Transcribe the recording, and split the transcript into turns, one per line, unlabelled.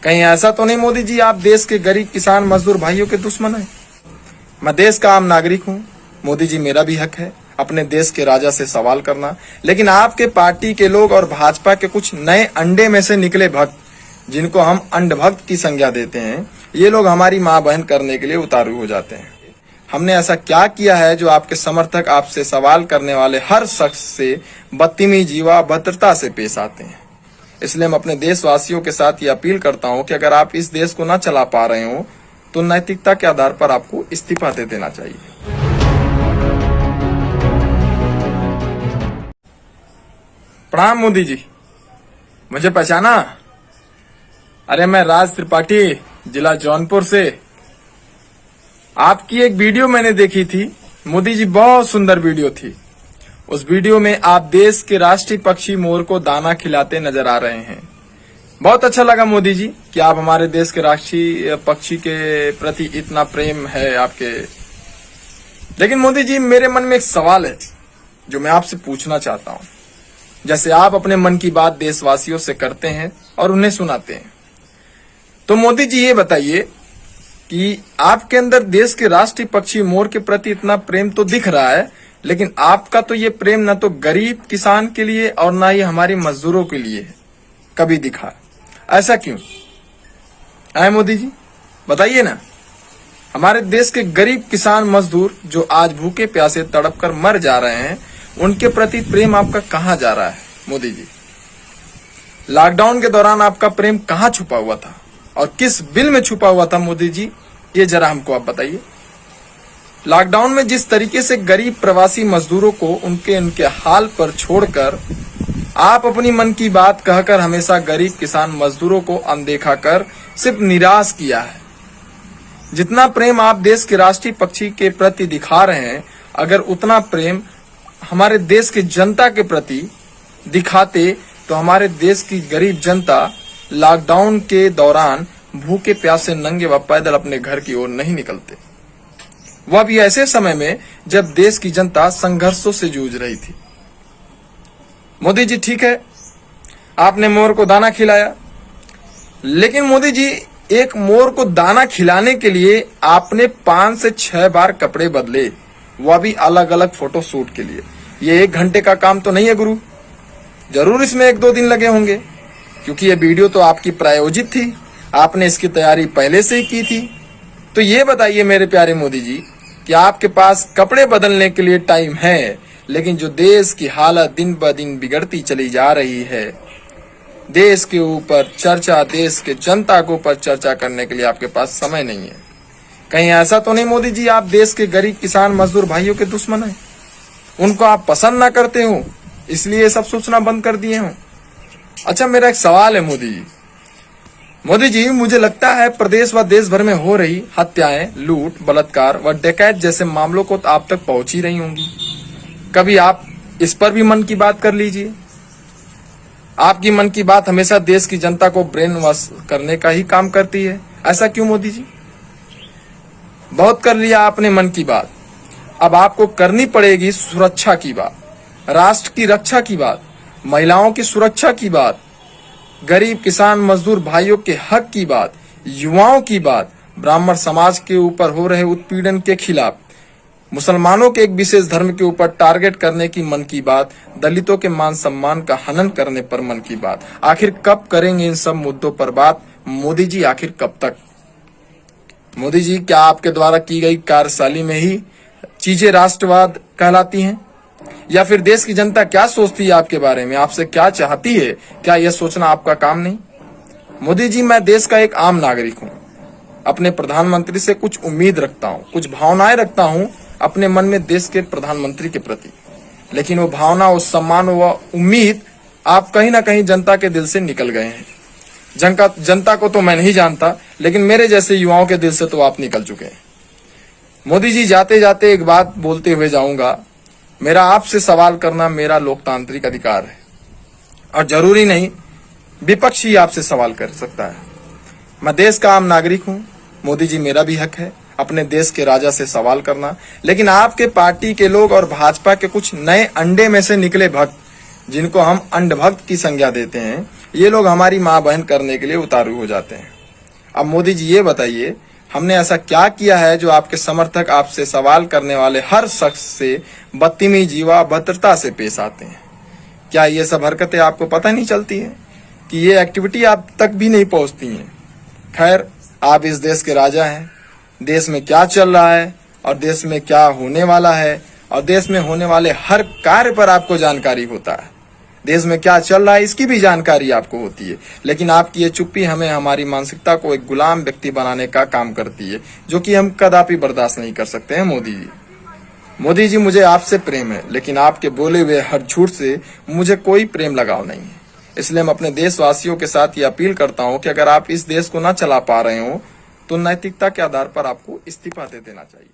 कहीं ऐसा तो नहीं मोदी जी आप देश के गरीब किसान मजदूर भाइयों के दुश्मन हैं? मैं देश का आम नागरिक हूं। मोदी जी मेरा भी हक है अपने देश के राजा से सवाल करना, लेकिन आपके पार्टी के लोग और भाजपा के कुछ नए अंडे में से निकले भक्त, जिनको हम अंडभक्त की संज्ञा देते हैं, ये लोग हमारी मां बहन करने के लिए उतारू हो जाते हैं। हमने ऐसा क्या किया है जो आपके समर्थक आपसे सवाल करने वाले हर शख्स से बदतमीजी व अभद्रता से पेश आते हैं? इसलिए मैं अपने देशवासियों के साथ ये अपील करता हूं कि अगर आप इस देश को न चला पा रहे हो तो नैतिकता के आधार पर आपको इस्तीफा दे देना चाहिए। प्रणाम मोदी जी, मुझे पहचाना? अरे मैं राज त्रिपाठी, जिला जौनपुर से। आपकी एक वीडियो मैंने देखी थी मोदी जी, बहुत सुंदर वीडियो थी। उस वीडियो में आप देश के राष्ट्रीय पक्षी मोर को दाना खिलाते नजर आ रहे हैं। बहुत अच्छा लगा मोदी जी कि आप हमारे देश के राष्ट्रीय पक्षी के प्रति इतना प्रेम है आपके। लेकिन मोदी जी, मेरे मन में एक सवाल है जो मैं आपसे पूछना चाहता हूं। जैसे आप अपने मन की बात देशवासियों से करते हैं और उन्हें सुनाते हैं, तो मोदी जी ये बताइए कि आपके अंदर देश के राष्ट्रीय पक्षी मोर के प्रति इतना प्रेम तो दिख रहा है, लेकिन आपका तो ये प्रेम न तो गरीब किसान के लिए और ना ही हमारे मजदूरों के लिए कभी दिखा। ऐसा क्यों है मोदी जी? बताइए ना। हमारे देश के गरीब किसान मजदूर जो आज भूखे प्यासे तड़प कर मर जा रहे हैं, उनके प्रति प्रेम आपका कहां जा रहा है मोदी जी? लॉकडाउन के दौरान आपका प्रेम कहां छुपा हुआ था और किस बिल में छुपा हुआ था मोदी जी? ये जरा हमको आप बताइए। लॉकडाउन में जिस तरीके से गरीब प्रवासी मजदूरों को उनके हाल पर छोड़कर आप अपनी मन की बात कहकर हमेशा गरीब किसान मजदूरों को अनदेखा कर सिर्फ निराश किया है। जितना प्रेम आप देश के राष्ट्रीय पक्षी के प्रति दिखा रहे हैं, अगर उतना प्रेम हमारे देश की जनता के प्रति दिखाते तो हमारे देश की गरीब जनता लॉकडाउन के दौरान भूखे प्यासे नंगे व पैदल अपने घर की ओर नहीं निकलते। वह भी ऐसे समय में जब देश की जनता संघर्षों से जूझ रही थी। मोदी जी, ठीक है, आपने मोर को दाना खिलाया, लेकिन मोदी जी, एक मोर को दाना खिलाने के लिए आपने 5 से 6 बार कपड़े बदले, वह भी अलग अलग फोटो शूट के लिए। ये 1 घंटे का काम तो नहीं है गुरु। जरूर इसमें 1-2 दिन लगे होंगे, क्योंकि ये वीडियो तो आपकी प्रायोजित थी, आपने इसकी तैयारी पहले से ही की थी। तो ये बताइए मेरे प्यारे मोदी जी कि आपके पास कपड़े बदलने के लिए टाइम है, लेकिन जो देश की हालत दिन ब दिन बिगड़ती चली जा रही है, देश के ऊपर चर्चा, देश के जनता के ऊपर चर्चा करने के लिए आपके पास समय नहीं है। कहीं ऐसा तो नहीं मोदी जी आप देश के गरीब किसान मजदूर भाइयों के दुश्मन हैं? उनको आप पसंद ना करते हो, इसलिए ये सब सोचना बंद कर दिए हो? अच्छा, मेरा एक सवाल है मोदी जी। मोदी जी, मुझे लगता है प्रदेश व देश भर में हो रही हत्याएं, लूट, बलात्कार व डकैत जैसे मामलों को आप तक पहुंच ही रही होंगी। कभी आप इस पर भी मन की बात कर लीजिए। आपकी मन की बात हमेशा देश की जनता को ब्रेन वॉश करने का ही काम करती है। ऐसा क्यों मोदी जी? बहुत कर लिया आपने मन की बात, अब आपको करनी पड़ेगी सुरक्षा की बात, राष्ट्र की रक्षा की बात, महिलाओं की सुरक्षा की बात, गरीब किसान मजदूर भाइयों के हक की बात, युवाओं की बात, ब्राह्मण समाज के ऊपर हो रहे उत्पीड़न के खिलाफ, मुसलमानों के एक विशेष धर्म के ऊपर टारगेट करने की मन की बात, दलितों के मान सम्मान का हनन करने पर मन की बात। आखिर कब करेंगे इन सब मुद्दों पर बात मोदी जी? आखिर कब तक? मोदी जी, क्या आपके द्वारा की गई कार्यशैली में ही चीजें राष्ट्रवाद कहलाती हैं, या फिर देश की जनता क्या सोचती है आपके बारे में, आपसे क्या चाहती है, क्या यह सोचना आपका काम नहीं? मोदी जी, मैं देश का एक आम नागरिक हूं, अपने प्रधानमंत्री से कुछ उम्मीद रखता हूं, कुछ भावनाएं रखता हूं अपने मन में देश के प्रधानमंत्री के प्रति, लेकिन वो भावना, वो सम्मान, वो उम्मीद आप कहीं ना कहीं जनता के दिल से निकल गए हैं। जनता को तो मैं नहीं जानता, लेकिन मेरे जैसे युवाओं के दिल से तो आप निकल चुके हैं। मोदी जी, जाते जाते एक बात बोलते हुए जाऊंगा, मेरा आपसे सवाल करना मेरा लोकतांत्रिक अधिकार है और जरूरी नहीं विपक्ष ही आपसे सवाल कर सकता है। मैं देश का आम नागरिक हूं, मोदी जी मेरा भी हक है अपने देश के राजा से सवाल करना, लेकिन आपके पार्टी के लोग और भाजपा के कुछ नए अंडे में से निकले भक्त, जिनको हम अंडभक्त की संज्ञा देते हैं, ये लोग हमारी माँ बहन करने के लिए उतारू हो जाते हैं। अब मोदी जी ये बताइए, हमने ऐसा क्या किया है जो आपके समर्थक आपसे सवाल करने वाले हर शख्स से बदतमीजी व अभद्रता से पेश आते हैं? क्या ये सब हरकतें आपको पता नहीं चलती है कि ये एक्टिविटी आप तक भी नहीं पहुंचती हैं? खैर, आप इस देश के राजा हैं। देश में क्या चल रहा है और देश में क्या होने वाला है और देश में होने वाले हर कार्य पर आपको जानकारी होता है। देश में क्या चल रहा है इसकी भी जानकारी आपको होती है, लेकिन आपकी ये चुप्पी हमें हमारी मानसिकता को एक गुलाम व्यक्ति बनाने का काम करती है, जो कि हम कदापि बर्दाश्त नहीं कर सकते हैं। मोदी जी, मुझे आपसे प्रेम है, लेकिन आपके बोले हुए हर झूठ से मुझे कोई प्रेम लगाव नहीं है। इसलिए मैं अपने देशवासियों के साथ ये अपील करता हूं कि अगर आप इस देश को ना चला पा रहे हो तो नैतिकता के आधार पर आपको इस्तीफा दे देना चाहिए।